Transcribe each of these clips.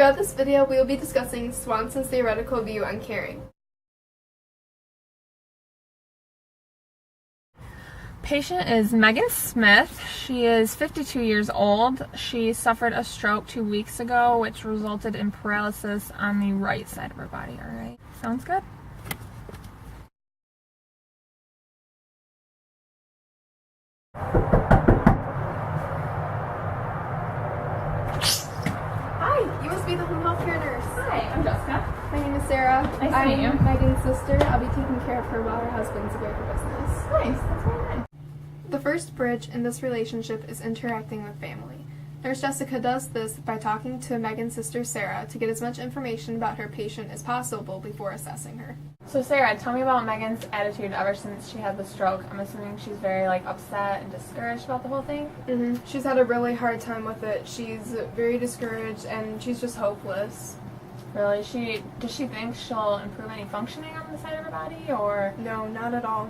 Throughout this video, we will be discussing Swanson's theoretical view on caring. Patient is Meghan Smith. She is 52 years old. She suffered a stroke 2 weeks ago, which resulted in paralysis on the right side of her body. All right, sounds good? Hi, you must be the home health care nurse. Hi, I'm Jessica. My name is Sarah. Nice to meet you. I'm Meghan's sister. I'll be taking care of her while her husband's away for business. Nice, that's very nice. The first bridge in this relationship is interacting with family. Nurse Jessica does this by talking to Meghan's sister Sarah to get as much information about her patient as possible before assessing her. So Sarah, tell me about Meghan's attitude ever since she had the stroke. I'm assuming she's very upset and discouraged about the whole thing? She's had a really hard time with it. She's very discouraged and she's just hopeless. Really? Does she think she'll improve any functioning on the side of her body, or? No, not at all.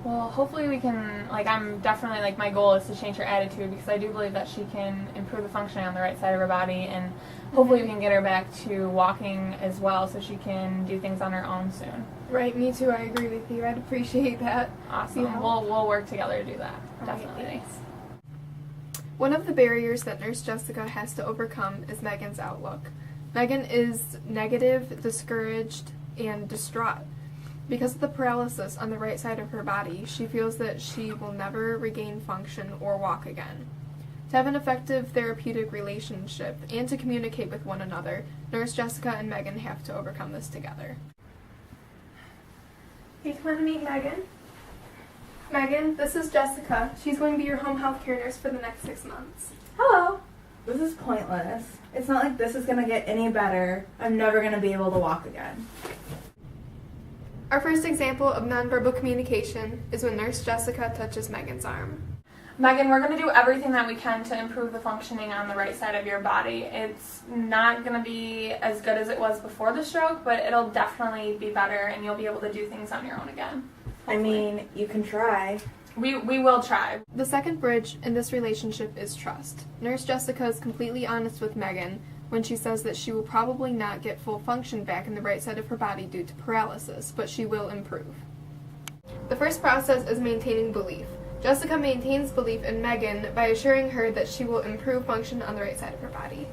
Well, hopefully we can, I'm definitely, my goal is to change her attitude, because I do believe that she can improve the functioning on the right side of her body, and hopefully we can get her back to walking as well so she can do things on her own soon. Right, me too. I agree with you. I'd appreciate that. Awesome. Yeah. We'll work together to do that. All Definitely. right, thanks. One of the barriers that Nurse Jessica has to overcome is Meghan's outlook. Meghan is negative, discouraged, and distraught. Because of the paralysis on the right side of her body, she feels that she will never regain function or walk again. To have an effective therapeutic relationship and to communicate with one another, Nurse Jessica and Meghan have to overcome this together. Hey, come on to meet Meghan. Meghan, this is Jessica. She's going to be your home health care nurse for the next 6 months. Hello. This is pointless. It's not like this is going to get any better. I'm never going to be able to walk again. Our first example of nonverbal communication is when Nurse Jessica touches Meghan's arm. Meghan, we're going to do everything that we can to improve the functioning on the right side of your body. It's not going to be as good as it was before the stroke, but it'll definitely be better, and you'll be able to do things on your own again. I mean, you can try. We will try. The second bridge in this relationship is trust. Nurse Jessica is completely honest with Meghan when she says that she will probably not get full function back in the right side of her body due to paralysis, but she will improve. The first process is maintaining belief. Jessica maintains belief in Meghan by assuring her that she will improve function on the right side of her body.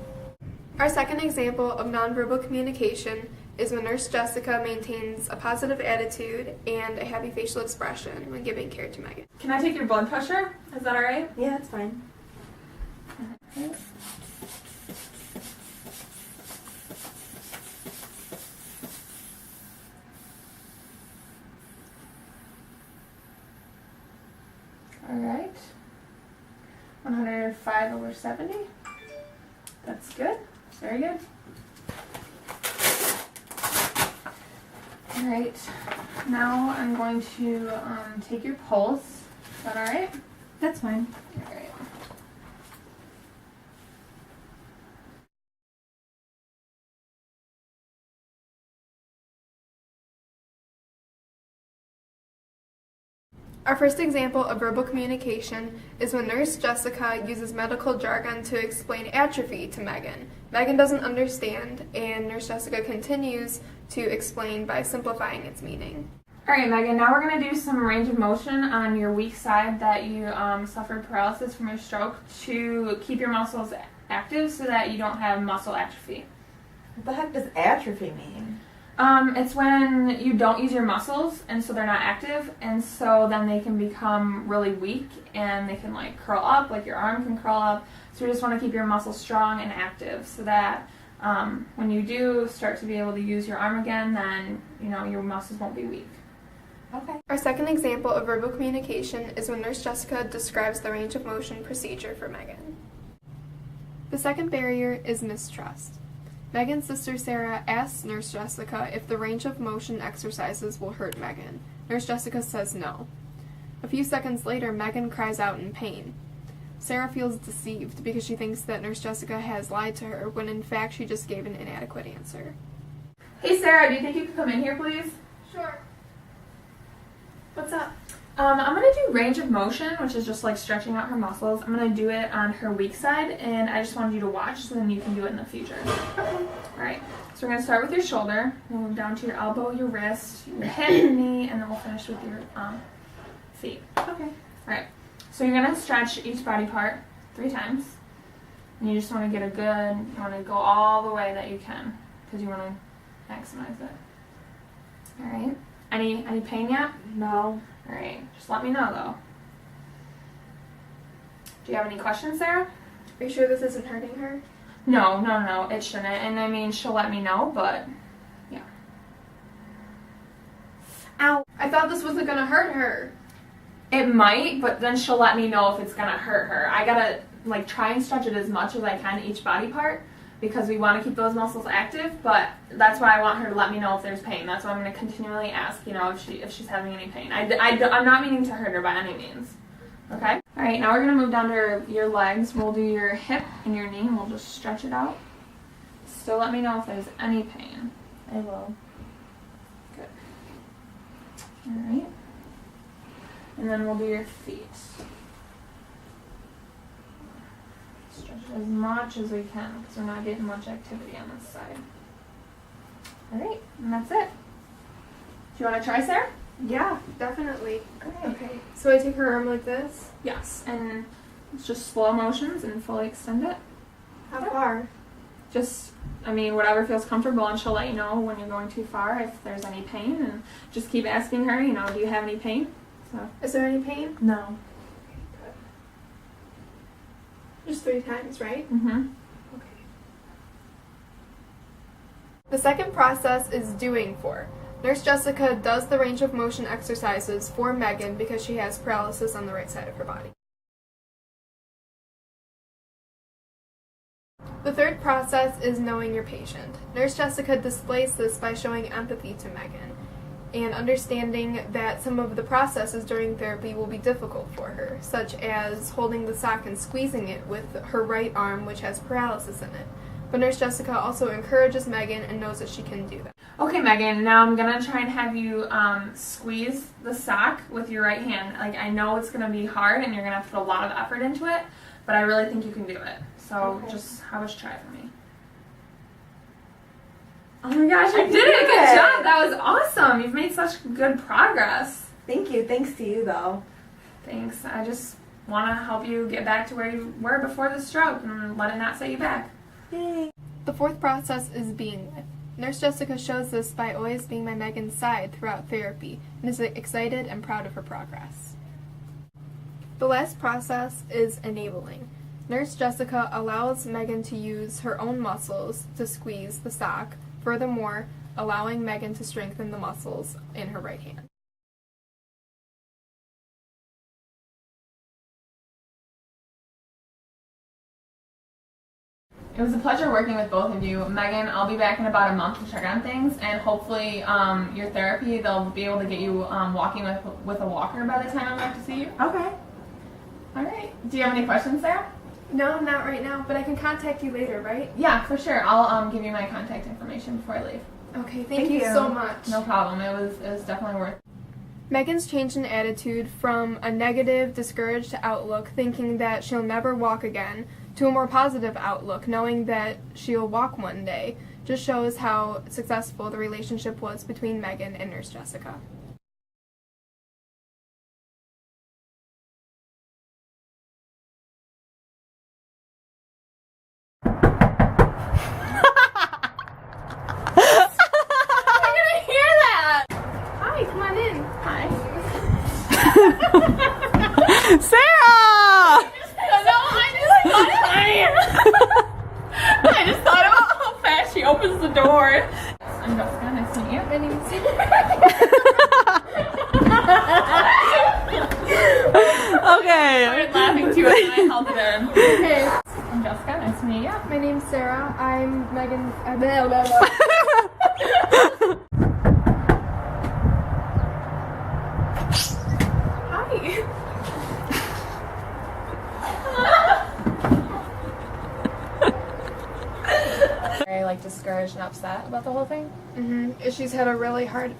Our second example of nonverbal communication is when Nurse Jessica maintains a positive attitude and a happy facial expression when giving care to Meghan. Can I take your blood pressure? Is that alright? Yeah, that's fine. Alright. 105/70. That's good. Very good. Alright. Now I'm going to take your pulse. Is that alright? That's fine. Alright. Our first example of verbal communication is when Nurse Jessica uses medical jargon to explain atrophy to Meghan. Meghan doesn't understand, and Nurse Jessica continues to explain by simplifying its meaning. Alright, Meghan, now we're going to do some range of motion on your weak side that you suffered paralysis from your stroke to keep your muscles active so that you don't have muscle atrophy. What the heck does atrophy mean? It's when you don't use your muscles, and so they're not active, and so then they can become really weak, and they can curl up, your arm can curl up. So we just want to keep your muscles strong and active so that when you do start to be able to use your arm again, then your muscles won't be weak. Okay. Our second example of verbal communication is when Nurse Jessica describes the range of motion procedure for Meghan. The second barrier is mistrust. Meghan's sister Sarah asks Nurse Jessica if the range of motion exercises will hurt Meghan. Nurse Jessica says no. A few seconds later, Meghan cries out in pain. Sarah feels deceived because she thinks that Nurse Jessica has lied to her when in fact she just gave an inadequate answer. Hey Sarah, do you think you could come in here, please? Sure. What's up? I'm going to do range of motion, which is just stretching out her muscles. I'm going to do it on her weak side, and I just wanted you to watch so then you can do it in the future. Okay. Alright, so we're going to start with your shoulder. We'll move down to your elbow, your wrist, your hip, your knee, and then we'll finish with your feet. Okay. Alright, so you're going to stretch each body part 3 times. And you just want to get you want to go all the way that you can because you want to maximize it. Alright, any pain yet? No. Alright, just let me know though. Do you have any questions, Sarah? Are you sure this isn't hurting her? No, it shouldn't. And I mean, she'll let me know, but yeah. Ow! I thought this wasn't gonna hurt her. It might, but then she'll let me know if it's gonna hurt her. I gotta like try and stretch it as much as I can each body part because we want to keep those muscles active, but that's why I want her to let me know if there's pain. That's why I'm gonna continually ask, if she's having any pain. I'm not meaning to hurt her by any means. Okay? Alright, now we're going to move down to your legs. We'll do your hip and your knee, and we'll just stretch it out. Still let me know if there's any pain. I will. Good. Alright. And then we'll do your feet. Stretch it as much as we can, because we're not getting much activity on this side. Alright, and that's it. Do you want to try, Sarah? Yeah, definitely. Great. Okay, so I take her arm like this. Yes, and it's just slow motions and fully extend it. How far? Just, whatever feels comfortable, and she'll let you know when you're going too far if there's any pain, and just keep asking her, do you have any pain? So. Is there any pain? No. Just 3 times, right? Mm-hmm. Okay. The second process is doing for. Nurse Jessica does the range of motion exercises for Meghan because she has paralysis on the right side of her body. The third process is knowing your patient. Nurse Jessica displays this by showing empathy to Meghan and understanding that some of the processes during therapy will be difficult for her, such as holding the sock and squeezing it with her right arm, which has paralysis in it. But Nurse Jessica also encourages Meghan and knows that she can do that. Okay, Meghan, now I'm going to try and have you squeeze the sock with your right hand. I know it's going to be hard and you're going to have to put a lot of effort into it, but I really think you can do it. So just have us try it for me. Oh my gosh, you did it! Good job! That was awesome! You've made such good progress. Thank you. Thanks to you, though. Thanks. I just want to help you get back to where you were before the stroke and let it not set you back. Yay. The fourth process is being with. Nurse Jessica shows this by always being by Meghan's side throughout therapy and is excited and proud of her progress. The last process is enabling. Nurse Jessica allows Meghan to use her own muscles to squeeze the sock, furthermore, allowing Meghan to strengthen the muscles in her right hand. It was a pleasure working with both of you. Meghan, I'll be back in about a month to check on things, and hopefully your therapy, they'll be able to get you walking with a walker by the time I'm back to see you. Okay. All right. Do you have any questions, Sarah? No, not right now, but I can contact you later, right? Yeah, for sure. I'll give you my contact information before I leave. Okay, thank you so much. No problem. It was definitely worth it. Meghan's change in attitude from a negative, discouraged outlook, thinking that she'll never walk again, to a more positive outlook, knowing that she'll walk one day, just shows how successful the relationship was between Meghan and Nurse Jessica. Sarah! I just thought about how fast she opens the door. I'm Jessica. Nice to meet you. My name's Okay. I started laughing too, and then I held it in. Okay. I'm Jessica. Nice to meet you. My name's Sarah. I'm Meghan's. Hi. Very discouraged and upset about the whole thing. She's had a really hard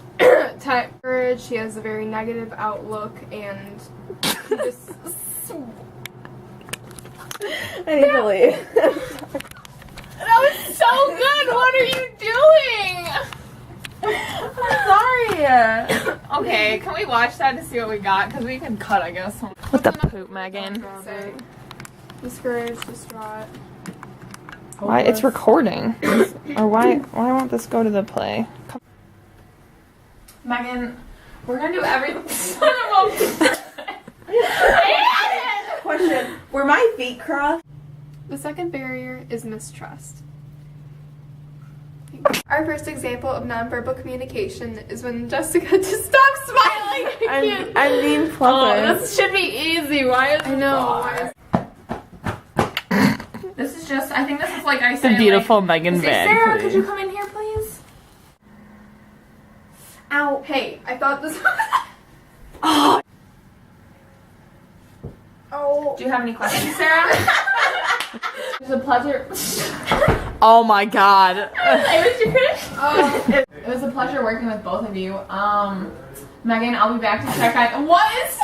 time. She has a very negative outlook, and she just. I need to leave. That was so good. What are you Okay, can we watch that to see what we got? Because we can cut, I guess. What the poop, Megan? Say, discouraged, distraught. Why? It's recording. Or why won't this go to the play? Megan, we're gonna do everything. Son of a- Question: were my feet crossed? The second barrier is mistrust. Our first example of nonverbal communication is when Jessica just stop smiling. I can't. I'm being Oh, pleasant. this should be easy. Why is I know. This is just, I think this is like I said. Beautiful like, Megan say, bag. Sarah, please. could you come in here, please? Ow. Hey, I thought this. Oh. Oh. Do you have any questions, Sarah? It was a pleasure. Oh my god. It was a pleasure working with both of you. Megan, I'll be back to check on. What is?